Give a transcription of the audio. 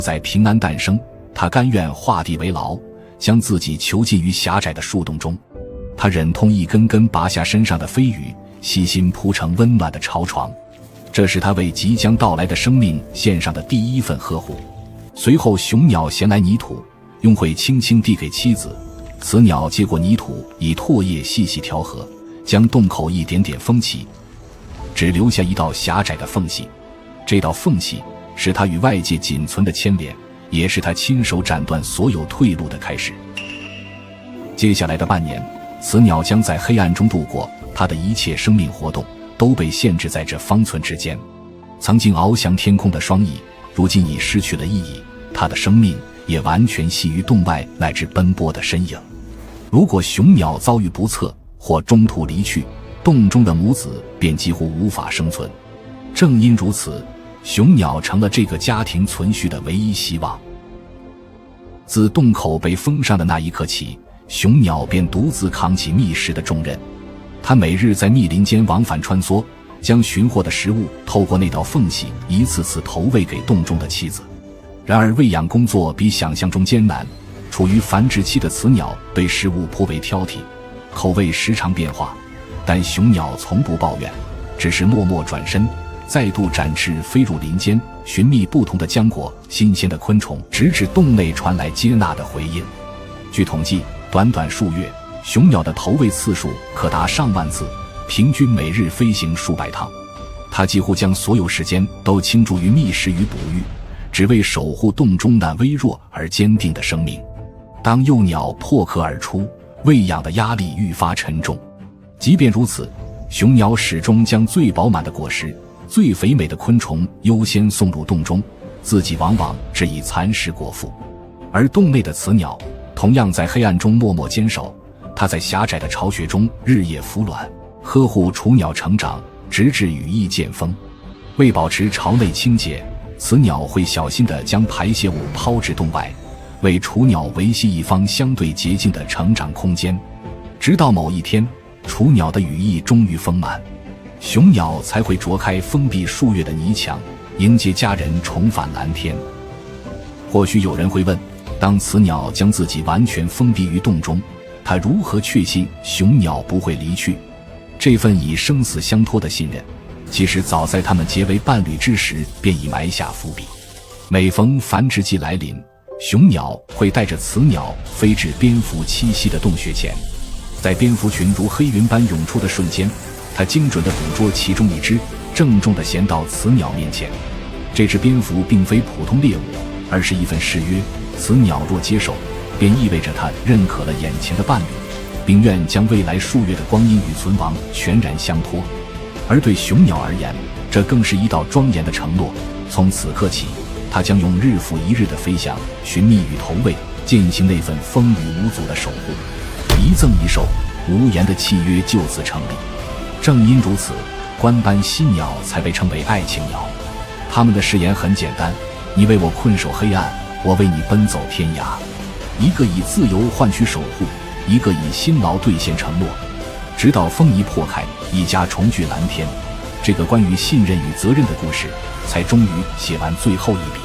在平安诞生，他甘愿画地为牢，将自己囚禁于狭窄的树洞中。他忍痛一根根拔下身上的飞羽，细心铺成温暖的巢床，这是他为即将到来的生命献上的第一份呵护。随后雄鸟衔来泥土，用喙轻轻递给妻子，雌鸟接过泥土，以唾液细细调和，将洞口一点点封起，只留下一道狭窄的缝隙。这道缝隙是他与外界仅存的牵连，也是他亲手斩断所有退路的开始。接下来的半年，雌鸟将在黑暗中度过，它的一切生命活动都被限制在这方寸之间。曾经翱翔天空的双翼，如今已失去了意义，它的生命也完全系于洞外乃至奔波的身影。如果雄鸟遭遇不测或中途离去，洞中的母子便几乎无法生存。正因如此，雄鸟成了这个家庭存续的唯一希望。自洞口被封上的那一刻起，雄鸟便独自扛起觅食的重任。它每日在密林间往返穿梭，将寻获的食物透过那道缝隙一次次投喂给洞中的妻子。然而喂养工作比想象中艰难，处于繁殖期的雌鸟对食物颇为挑剔，口味时常变化，但雄鸟从不抱怨，只是默默转身，再度展翅飞入林间，寻觅不同的浆果、新鲜的昆虫，直至洞内传来接纳的回应。据统计，短短数月，雄鸟的投喂次数可达上万次，平均每日飞行数百趟。它几乎将所有时间都倾注于觅食与哺育，只为守护洞中那微弱而坚定的生命。当幼鸟破壳而出，喂养的压力愈发沉重。即便如此，雄鸟始终将最饱满的果实、最肥美的昆虫优先送入洞中，自己往往只以蚕食果腹。而洞内的雌鸟同样在黑暗中默默坚守，它在狭窄的巢穴中日夜孵卵，呵护雏鸟成长，直至羽翼渐丰。为保持巢内清洁，雌鸟会小心地将排泄物抛至洞外，为雏鸟维系一方相对洁净的成长空间。直到某一天，雏鸟的羽翼终于丰满，雄鸟才会啄开封闭数月的泥墙，迎接家人重返蓝天。或许有人会问，当雌鸟将自己完全封闭于洞中，它如何确信雄鸟不会离去？这份以生死相托的信任，其实早在他们结为伴侣之时便已埋下伏笔。每逢繁殖季来临，雄鸟会带着雌鸟飞至蝙蝠栖息的洞穴前，在蝙蝠群如黑云般涌出的瞬间，它精准地捕捉其中一只，郑重地衔到雌鸟面前。这只蝙蝠并非普通猎物，而是一份誓约，雌鸟若接受，便意味着它认可了眼前的伴侣，并愿将未来数月的光阴与存亡全然相托。而对雄鸟而言，这更是一道庄严的承诺。从此刻起，它将用日复一日的飞翔、寻觅与投喂，践行那份风雨无阻的守护。一赠一受，无言的契约就此成立。正因如此，官斑犀鸟才被称为爱情鸟。它们的誓言很简单：你为我困守黑暗，我为你奔走天涯。一个以自由换取守护，一个以辛劳兑现承诺，直到风一破开，一家重聚蓝天。这个关于信任与责任的故事才终于写完最后一笔。